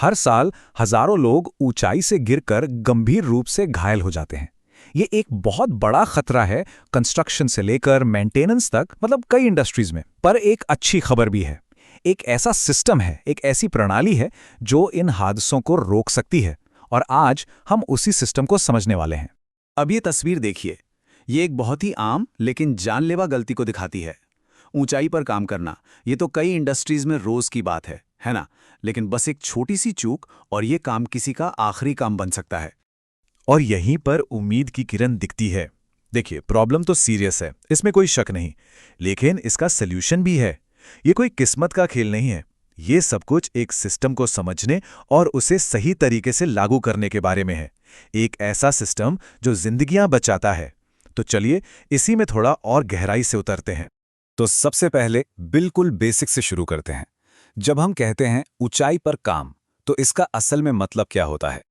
हर साल हजारों लोग ऊंचाई से गिरकर गंभीर रूप से घायल हो जाते हैं। ये एक बहुत बड़ा खतरा है, कंस्ट्रक्शन से लेकर मेंटेनेंस तक, मतलब कई इंडस्ट्रीज में। पर एक अच्छी खबर भी है। एक ऐसा सिस्टम है, एक ऐसी प्रणाली है जो इन हादसों को रोक सकती है, और आज हम उसी सिस्टम को समझने वाले हैं। अब ये तस्वीर देखिए। ये एक बहुत ही आम लेकिन जानलेवा गलती को दिखाती है। ऊंचाई पर काम करना, ये तो कई इंडस्ट्रीज में रोज की बात है ना? लेकिन बस एक छोटी सी चूक और ये काम किसी का आखिरी काम बन सकता है। और यहीं पर उम्मीद की किरण दिखती है। देखिए, प्रॉब्लम तो सीरियस है, इसमें कोई शक नहीं, लेकिन इसका सल्यूशन भी है। ये कोई किस्मत का खेल नहीं है। ये सब कुछ एक सिस्टम को समझने और उसे सही तरीके से लागू करने के बारे में है। एक ऐसा सिस्टम जो जिंदगियां बचाता है। तो चलिए इसी में थोड़ा और गहराई से उतरते हैं। तो सबसे पहले बिल्कुल बेसिक से शुरू करते हैं। जब हम कहते हैं ऊंचाई पर काम, तो इसका असल में मतलब क्या होता है?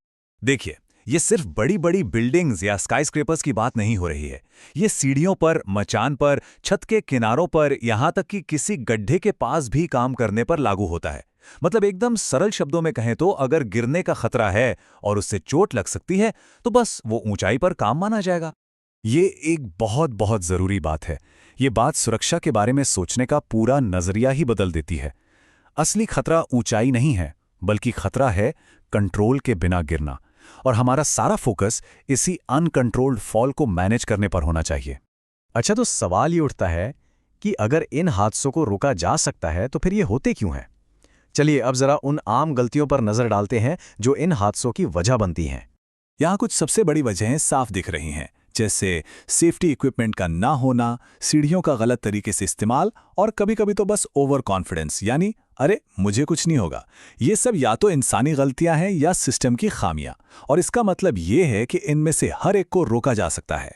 देखिए, ये सिर्फ बड़ी बड़ी बिल्डिंग्स या स्काईस्क्रेपर्स की बात नहीं हो रही है। ये सीढ़ियों पर, मचान पर, छत के किनारों पर, यहां तक कि किसी गड्ढे के पास भी काम करने पर लागू होता है। मतलब एकदम सरल शब्दों में कहें तो अगर गिरने का खतरा है और उससे चोट लग सकती है, तो बस वो ऊंचाई पर काम माना जाएगा। ये एक बहुत बहुत जरूरी बात है। ये बात सुरक्षा के बारे में सोचने का पूरा नजरिया ही बदल देती है। असली खतरा ऊंचाई नहीं है, बल्कि खतरा है कंट्रोल के बिना गिरना। और हमारा सारा फोकस इसी अनकंट्रोल्ड फॉल को मैनेज करने पर होना चाहिए। अच्छा, तो सवाल ये उठता है कि अगर इन हादसों को रोका जा सकता है तो फिर ये होते क्यों हैं? चलिए अब जरा उन आम गलतियों पर नजर डालते हैं जो इन हादसों की वजह बनती हैं। यहाँ कुछ सबसे बड़ी वजहें साफ दिख रही हैं, जैसे सेफ्टी इक्विपमेंट का ना होना, सीढ़ियों का गलत तरीके से इस्तेमाल, और कभी-कभी तो बस ओवर कॉन्फिडेंस, यानी अरे मुझे कुछ नहीं होगा। ये सब या तो इंसानी गलतियां हैं या सिस्टम की खामियां, और इसका मतलब ये है कि इनमें से हर एक को रोका जा सकता है।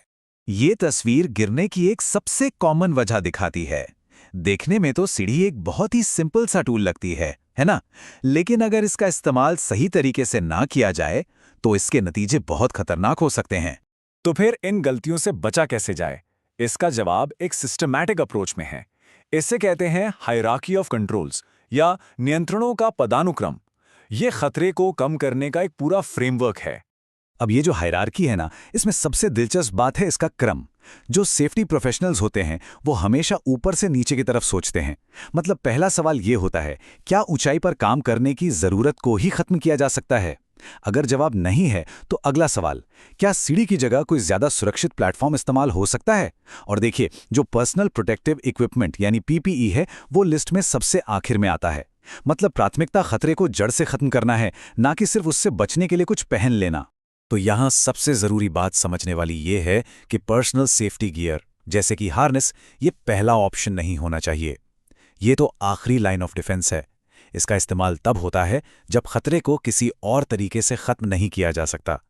ये तस्वीर गिरने की एक सबसे कॉमन वजह दिखाती है। देखने में तो सीढ़ी एक बहुत ही सिंपल सा टूल लगती है ना? लेकिन अगर इसका इस्तेमाल सही तरीके से ना किया जाए तो इसके नतीजे बहुत खतरनाक हो सकते हैं। तो फिर इन गलतियों से बचा कैसे जाए? इसका जवाब एक सिस्टमैटिक अप्रोच में है। इसे कहते हैं हायरार्की ऑफ कंट्रोल्स, या नियंत्रणों का पदानुक्रम। ये खतरे को कम करने का एक पूरा फ्रेमवर्क है। अब ये जो हायरार्की है ना, इसमें सबसे दिलचस्प बात है इसका क्रम। जो सेफ्टी प्रोफेशनल्स होते हैं वो हमेशा ऊपर से नीचे की तरफ सोचते हैं। मतलब पहला सवाल ये होता है, क्या ऊंचाई पर काम करने की जरूरत को ही खत्म किया जा सकता है? अगर जवाब नहीं है तो अगला सवाल, क्या सीढ़ी की जगह कोई ज्यादा सुरक्षित प्लेटफॉर्म इस्तेमाल हो सकता है? और देखिए, जो पर्सनल प्रोटेक्टिव इक्विपमेंट यानी पीपीई है, वो लिस्ट में सबसे आखिर में आता है। मतलब प्राथमिकता खतरे को जड़ से खत्म करना है, ना कि सिर्फ उससे बचने के लिए कुछ पहन लेना। तो यहां सबसे जरूरी बात समझने वाली ये है कि पर्सनल सेफ्टी गियर जैसे कि हार्नेस, ये पहला ऑप्शन नहीं होना चाहिए। ये तो आखिरी लाइन ऑफ डिफेंस है। इसका इस्तेमाल तब होता है जब खतरे को किसी और तरीके से खत्म नहीं किया जा सकता।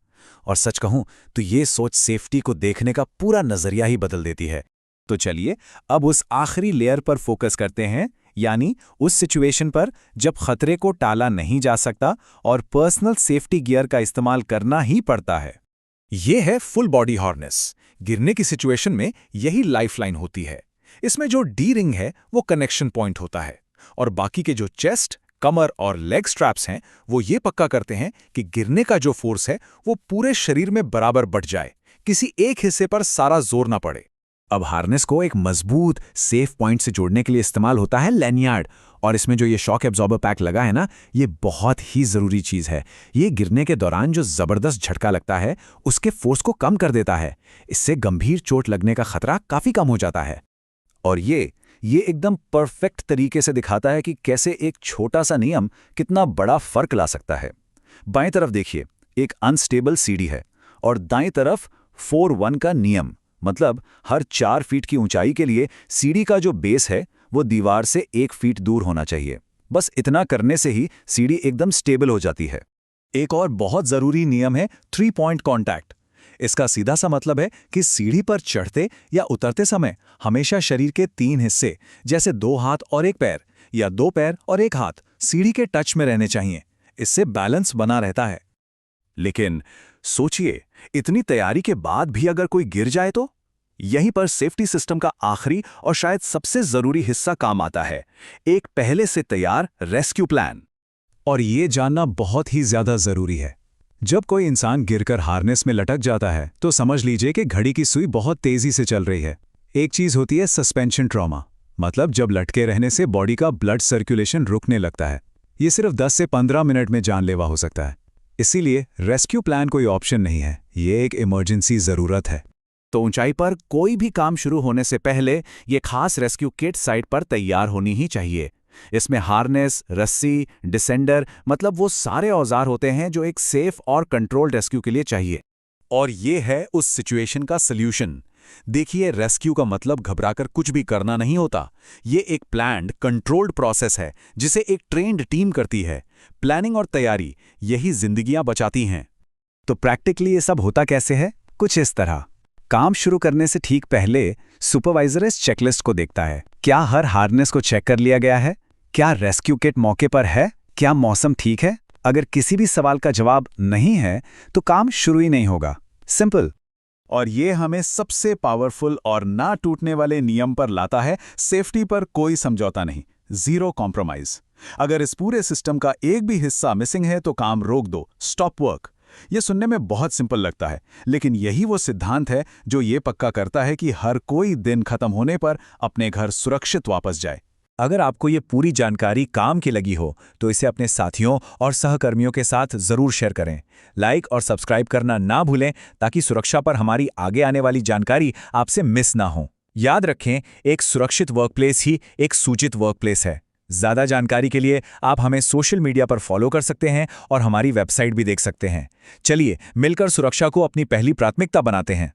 और सच कहूं तो ये सोच सेफ्टी को देखने का पूरा नजरिया ही बदल देती है। तो चलिए अब उस आखिरी लेयर पर फोकस करते हैं, यानी उस सिचुएशन पर जब खतरे को टाला नहीं जा सकता और पर्सनल सेफ्टी गियर का इस्तेमाल करना ही पड़ता है। यह है फुल बॉडी हार्नेस। गिरने की सिचुएशन में यही लाइफलाइन होती है। इसमें जो डी रिंग है वो कनेक्शन पॉइंट होता है, और बाकी के जो चेस्ट, कमर और लेग स्ट्रैप्स हैं वो ये पक्का करते हैं कि गिरने का जो फोर्स है वो पूरे शरीर में बराबर बट जाए, किसी एक हिस्से पर सारा जोर ना पड़े। अब हार्नेस को एक मजबूत सेफ पॉइंट से जोड़ने के लिए इस्तेमाल होता है लैनियार्ड, और इसमें जो ये शॉक एब्जॉर्बर पैक लगा है ना, ये बहुत ही जरूरी चीज है। ये गिरने के दौरान जो जबरदस्त झटका लगता है उसके फोर्स को कम कर देता है। इससे गंभीर चोट लगने का खतरा काफी कम हो जाता है। और ये एकदम परफेक्ट तरीके से दिखाता है कि कैसे एक छोटा सा नियम कितना बड़ा फर्क ला सकता है। बाएं तरफ देखिए, एक अनस्टेबल सीढ़ी है, और दाएं तरफ 4-1 का नियम, मतलब हर 4 फीट की ऊंचाई के लिए सीढ़ी का जो बेस है वो दीवार से 1 फीट दूर होना चाहिए। बस इतना करने से ही सीढ़ी एकदम स्टेबल हो जाती है। एक और बहुत जरूरी नियम है 3 पॉइंट कॉन्टैक्ट। इसका सीधा सा मतलब है कि सीढ़ी पर चढ़ते या उतरते समय हमेशा शरीर के 3 हिस्से, जैसे 2 हाथ और 1 पैर या 2 पैर और 1 हाथ, सीढ़ी के टच में रहने चाहिए। इससे बैलेंस बना रहता है। लेकिन सोचिए, इतनी तैयारी के बाद भी अगर कोई गिर जाए तो? यहीं पर सेफ्टी सिस्टम का आखिरी और शायद सबसे जरूरी हिस्सा काम आता है, एक पहले से तैयार रेस्क्यू प्लान। और ये जानना बहुत ही ज्यादा जरूरी है। जब कोई इंसान गिरकर हार्नेस में लटक जाता है तो समझ लीजिए कि घड़ी की सुई बहुत तेजी से चल रही है। एक चीज होती है सस्पेंशन ट्रॉमा, मतलब जब लटके रहने से बॉडी का ब्लड सर्कुलेशन रुकने लगता है। ये सिर्फ 10 से 15 मिनट में जानलेवा हो सकता है। इसीलिए रेस्क्यू प्लान कोई ऑप्शन नहीं है, ये एक इमरजेंसी जरूरत है। तो ऊंचाई पर कोई भी काम शुरू होने से पहले ये खास रेस्क्यू किट साइट पर तैयार होनी ही चाहिए। इसमें हार्नेस, रस्सी, डिसेंडर, मतलब वो सारे औजार होते हैं जो एक सेफ और कंट्रोल्ड रेस्क्यू के लिए चाहिए। और ये है उस सिचुएशन का सल्यूशन। देखिए, रेस्क्यू का मतलब घबराकर कुछ भी करना नहीं होता। ये एक प्लान्ड, कंट्रोल्ड प्रोसेस है जिसे एक ट्रेन्ड टीम करती है। प्लानिंग और तैयारी, यही जिंदगियां बचाती हैं। तो प्रैक्टिकली ये सब होता कैसे है? कुछ इस तरह। काम शुरू करने से ठीक पहले सुपरवाइजर इस चेकलिस्ट को देखता है। क्या हर हार्नेस को चेक कर लिया गया है? क्या रेस्क्यू किट मौके पर है? क्या मौसम ठीक है? अगर किसी भी सवाल का जवाब नहीं है तो काम शुरू ही नहीं होगा। सिंपल। और ये हमें सबसे पावरफुल और ना टूटने वाले नियम पर लाता है। सेफ्टी पर कोई समझौता नहीं, जीरो कॉम्प्रोमाइज। अगर इस पूरे सिस्टम का एक भी हिस्सा मिसिंग है तो काम रोक दो, स्टॉप वर्क। ये सुनने में बहुत सिंपल लगता है, लेकिन यही वो सिद्धांत है जो ये पक्का करता है कि हर कोई दिन खत्म होने पर अपने घर सुरक्षित वापस जाए। अगर आपको ये पूरी जानकारी काम की लगी हो तो इसे अपने साथियों और सहकर्मियों के साथ जरूर शेयर करें। लाइक और सब्सक्राइब करना ना भूलें ताकि सुरक्षा पर हमारी आगे आने वाली जानकारी आपसे मिस ना हो। याद रखें, एक सुरक्षित वर्कप्लेस ही एक सूचित वर्कप्लेस है। ज्यादा जानकारी के लिए आप हमें सोशल मीडिया पर फॉलो कर सकते हैं और हमारी वेबसाइट भी देख सकते हैं। चलिए मिलकर सुरक्षा को अपनी पहली प्राथमिकता बनाते हैं।